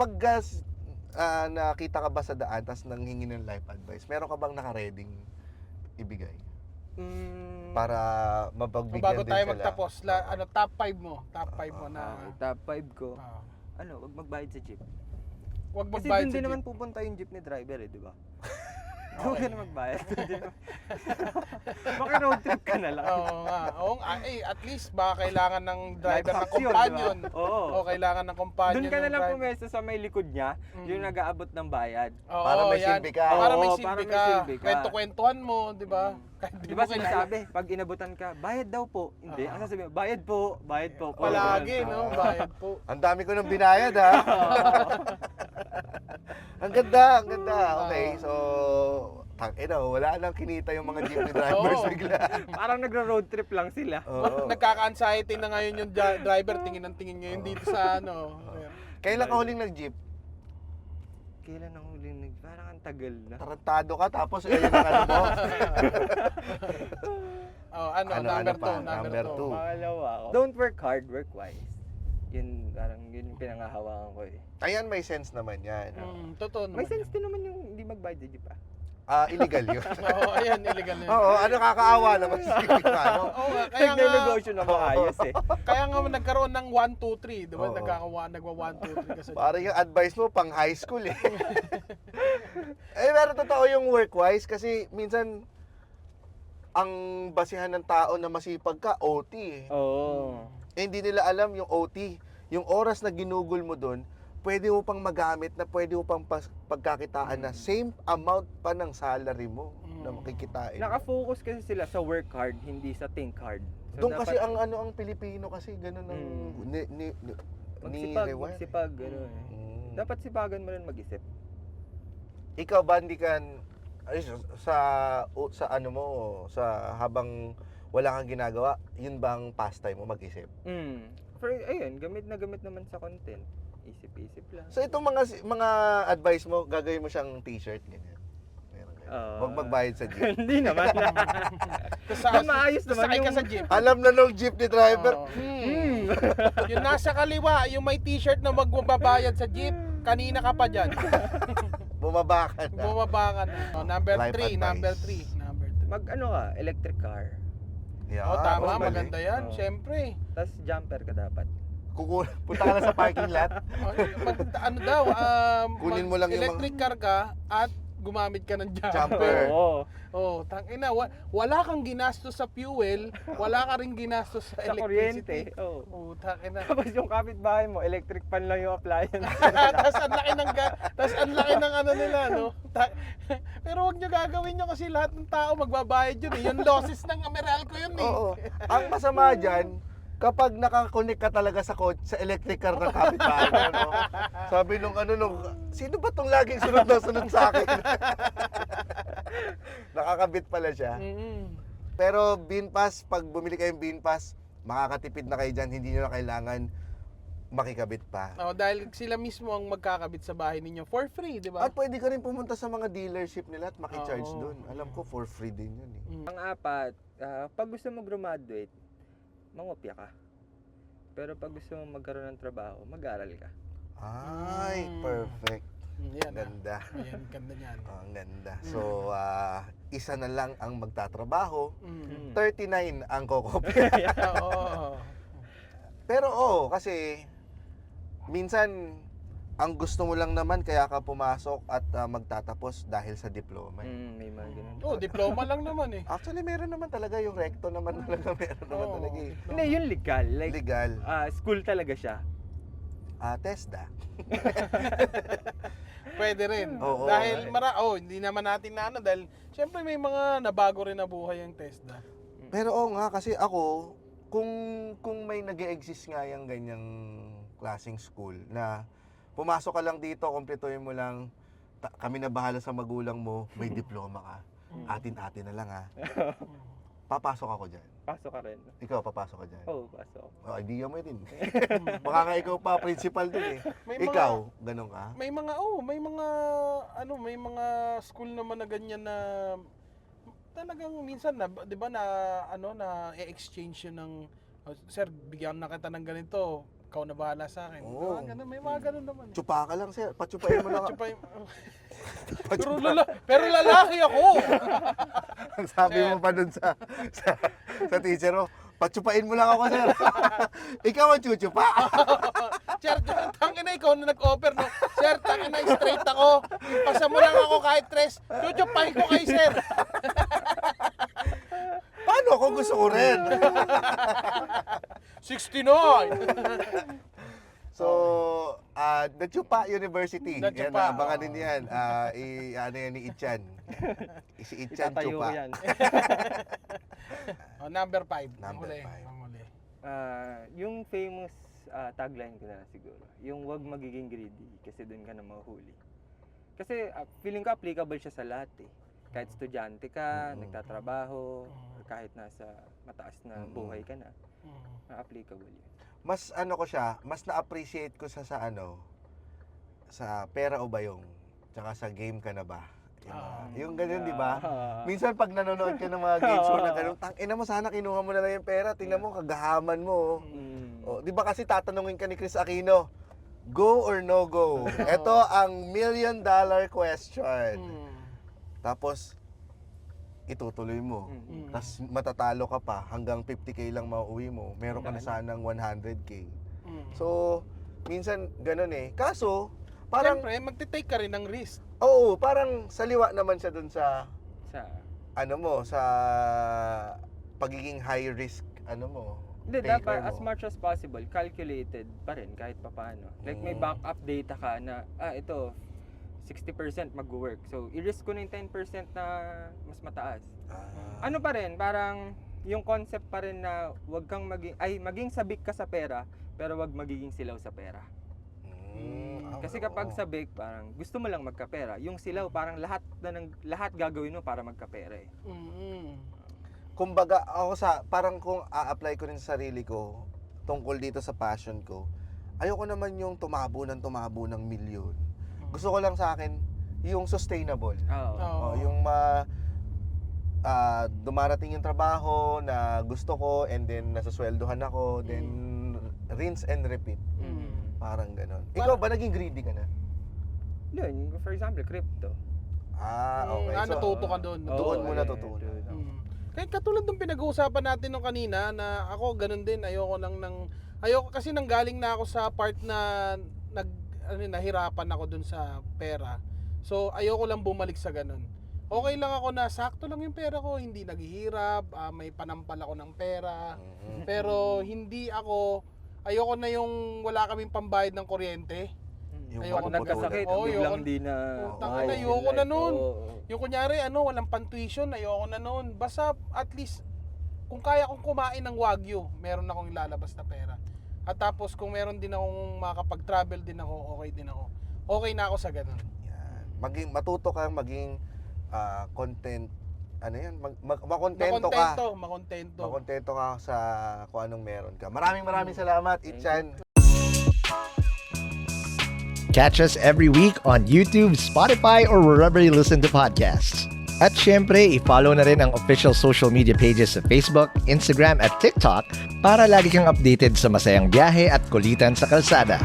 pag nakita ka ba sa daan tapos nanghingi ng life advice, meron ka bang naka-reading ibigay? Para Kung mapagbigyan bago din tayo sila. magtapos, top 5 mo. Top 5 mo na... Top 5 ko. ah, Wag magbayad sa jeep. Huwag Kasi magbayad doon sa din naman jeep. pupunta yung jeepney driver di ba? Huwag ka na magbayad. Baka road trip ka na lang. Oo nga. At least baka kailangan ng driver Life ng hacks yun, companion. di ba? Oo. O kailangan ng companion. Doon ka na ng lang driver. pumesa sa may likod niya, yung nag-aabot ng bayad. Oo, Para may yan. silbi ka. Para may Oo, silbi para may ka. silbi ka. Kwento-kwentuhan mo, di ba? Kahit Di mo ba kilala. sinasabi, pag inabutan ka, bayad daw po. Hindi, ang sasabihin, bayad po. Palagi, no? Bayad po. Ang dami ko nang binayad ha. Ang ganda, ang ganda. Okay, so wala nang kinita yung mga jeepney drivers Oo. bigla. Parang nagra-road trip lang sila. Oo. Nagkaka-anxiety na ngayon yung driver, tingin ng tingin ngayon dito sa ano. Kailan ka huling nag-jeep? Kailan ang huling parang ang tagal na. Tarantado ka tapos ayun ang ano mo. Number pa? 2, Number two. Pangalawa ako. Don't work hard, work wise. Yun, parang yun yung pinangahawakan ko eh. Ayan, may sense naman yan. Totoo naman. May sense din naman yung hindi magbayad sa jeep ah. Illegal yun. Oo, ayan, illegal na yun. Oo, nakakaawa naman si ano. Oo nga, kaya nga, Nag-negosyo na maayos eh. kaya nga nagkaroon ng 1, 2, 3, di ba? Oo. Nagwa 1, 2, 3 ka sa Parang yung advice mo pang high school eh. Pero totoo yung work-wise kasi minsan ang basihan ng tao na masipag ka, OT eh. Oo. Hindi nila alam yung OT. Yung oras na ginugol mo doon, pwede mo pang magamit na pwede mo pang pagkakitaan na same amount pa ng salary mo na makikitain. Naka-focus kasi sila sa work hard, hindi sa think hard. So, Doon kasi dapat ang Pilipino kasi ganun ang magsipag, gano'n eh. Dapat sipagan mo rin mag-isip. Ikaw ba hindi ka sa ano mo sa habang wala kang ginagawa, yun bang pastime mo mag-isip? Pero ayun, gamit naman sa content. Isip-isip lang. So itong mga advice mo, gagawin mo siyang t-shirt ganyan. Meron ganyan. Huwag magbayad sa jeep. Hindi naman. Sa maayos naman sakay ka yung- sa jeep. Alam na nung jeepney driver. Oo. Yung nasa kaliwa, yung may t-shirt na magbabayad sa jeep, kanina ka pa dyan. Bumaba ka na. Bumaba ka na. Number Life 3, advice. number 3. Number 3. Mag-ano ka, electric car. Yeah, Tama, mali. maganda yan. Oo. Siyempre. Tapos jumper ka dapat. Punta ka na sa parking lot. Ano daw, Kunin mo lang yung electric car ka at gumamit ka ng Jumper. jumper. Oo. Oh, tangina, wala kang ginastos sa fuel, wala ka rin ginastos sa Sa electricity. kuryente. Oo. Oh, tangina. Tapos yung kapitbahay mo, electric pan lang yung appliance. Tapos ang laki ng ano nila, no? Pero wag nyo gagawin nyo kasi lahat ng tao magbabayad yun eh. Yung losses ng Meralco yun eh. Oo. Ang masama dyan, kapag nakakonect ka talaga sa electric car ng kapitbahay mo, no? Sabi nung sino ba tong laging sunod na sunod sa akin? Nakakabit pala siya. Pero bean pass, pag bumili kayong bean pass, makakatipid na kayo dyan, hindi nyo na kailangan makikabit pa. Oh, dahil sila mismo ang magkakabit sa bahay ninyo for free, di ba? At pwede ka rin pumunta sa mga dealership nila at makicharge Oo. doon. Alam ko, for free din yun eh. Ang apat, pag gusto mo graduate, mangopya ka. Pero pag gusto mo magkaroon ng trabaho, mag-aral ka. Ay, perfect. Yan, Ganda. Ayan, ganda niyan. Ang ganda. So, isa na lang ang magtatrabaho, Mm. 39 ang kokopya. Oo. Pero kasi minsan ang gusto mo lang naman kaya ka pumasok at magtatapos dahil sa diploma. May mga ganun. Oh, diploma lang naman eh. Actually, meron naman talaga yung recto naman talaga. Meron naman Oo. talaga eh. Hindi, yun legal. Like, Legal. school talaga siya. TESDA. Pwede rin. Oo. Dahil hindi naman natin na dahil syempre may mga nabago rin na buhay ang TESDA. Pero nga kasi ako, kung may nag-e-exist nga yung ganyang klaseng school na pumasok ka lang dito, kumpletuhin mo lang, kami na bahala sa magulang mo, may diploma ka. Atin-atin na lang ha. Papasok ako dyan. Pasok ka rin. Ikaw, papasok ka dyan. Oo, pasok. Idea mo din. Baka nga ikaw pa, principal dun eh. May Ikaw, ganun ka? may mga school naman na ganyan na talagang minsan na 'di ba na na e-exchange yun ng sir, bigyan na kita ng ganito. ikaw na bahala sa akin. Oo. Ganun, may mga ganun naman. Tsupa ka lang, sir. Patsupain mo lang. Pero lalaki ako. Ang sabi mo pa dun sa teacher mo, patsupain mo lang ako, sir. Ikaw ang chuchupa. Sir, tangin na ikaw na nag-offer, no? Sir, tangin na straight ako. Pasa mo lang ako kahit tres. Chuchupahin ko kay sir. Paano ako gusto ko rin? 69. So, Natsupa University. Natsupa, Yan, abangan oo. din yan. Ano yan ni Itchan. Si Itchan Itatayo Tsupa. ko yan. Number 5. Number five. Yung famous tagline ko na siguro, yung wag magiging greedy kasi doon ka na mahuhuli. Kasi feeling ko applicable siya sa lahat eh. Kahit estudyante ka, nagtatrabaho, or kahit nasa mataas na buhay ka na, applicable yun. Mas ano ko siya, mas na-appreciate ko sa sa pera o bayong, tsaka sa game ka na ba. Yung ganun, di ba? Minsan pag nanonood ka ng mga game show na ganun, tangina mo, sana kinuha mo na lang yung pera, tingnan mo, kagahaman mo. Oh, di ba kasi tatanungin ka ni Chris Aquino, go or no go? Ito ang $1 million question. Tapos, itutuloy mo. Tapos matatalo ka pa, hanggang 50k lang mauwi mo. Meron ka na sanang 100k. So, minsan ganun eh. Kaso, parang, Siyempre, magte-take ka rin ng risk. oo, parang saliwa naman siya dun sa, Sa ano mo, sa pagiging high risk, ano mo, Hindi, taker dapat mo. as much as possible, calculated pa rin kahit papaano. Like may backup data ka na, ito, 60% mag-work. So, i-risk ko na yung 10% na mas mataas. Ano pa rin, parang yung concept pa rin na wag kang maging sabik ka sa pera, pero wag magiging silaw sa pera. Kasi kapag sabik, parang gusto mo lang magkapera. Yung silaw, parang lahat gagawin mo para magkapera eh. Kumbaga, ako parang kung a-apply ko rin sa sarili ko, tungkol dito sa passion ko, ayoko naman yung tumabo ng milyon. Gusto ko lang sa akin, yung sustainable. Oo. Yung dumarating yung trabaho na gusto ko, and then nasasweldohan ako, then rinse and repeat. Parang ganon. Ikaw ba naging greedy ka na? Yun, for example, crypto. Okay. So, Natuto ka doon. doon mo Oo, natutunan. Kahit katulad ng pinag-uusapan natin nung kanina na ako ganun din, ayoko kasi nanggaling na ako sa part na nahirapan ako dun sa pera. So ayoko lang bumalik sa ganun. Okay lang ako na sakto lang yung pera ko, hindi naghihirap, may panampal ako ng pera. Pero ayoko na yung wala kaming pambayad ng kuryente. Yung Ayoko Pag nagkasakit, biglang di na... Ayoko na nun. Yung kunyari, walang pan-tuition, ayoko na noon. Basta at least, kung kaya kong kumain ng Wagyu, meron akong ilalabas na pera. At tapos kung meron din akong makakapag-travel din ako, okay din ako. Okay na ako sa ganun. Yan. Matuto kang maging content, ano yan, makontento ka. Makontento ka sa kung anong meron ka. Maraming salamat, Itchan. Catch us every week on YouTube, Spotify, or wherever you listen to podcasts. At syempre, i-follow na rin ang official social media pages sa Facebook, Instagram at TikTok para lagi kang updated sa masayang biyahe at kulitan sa kalsada.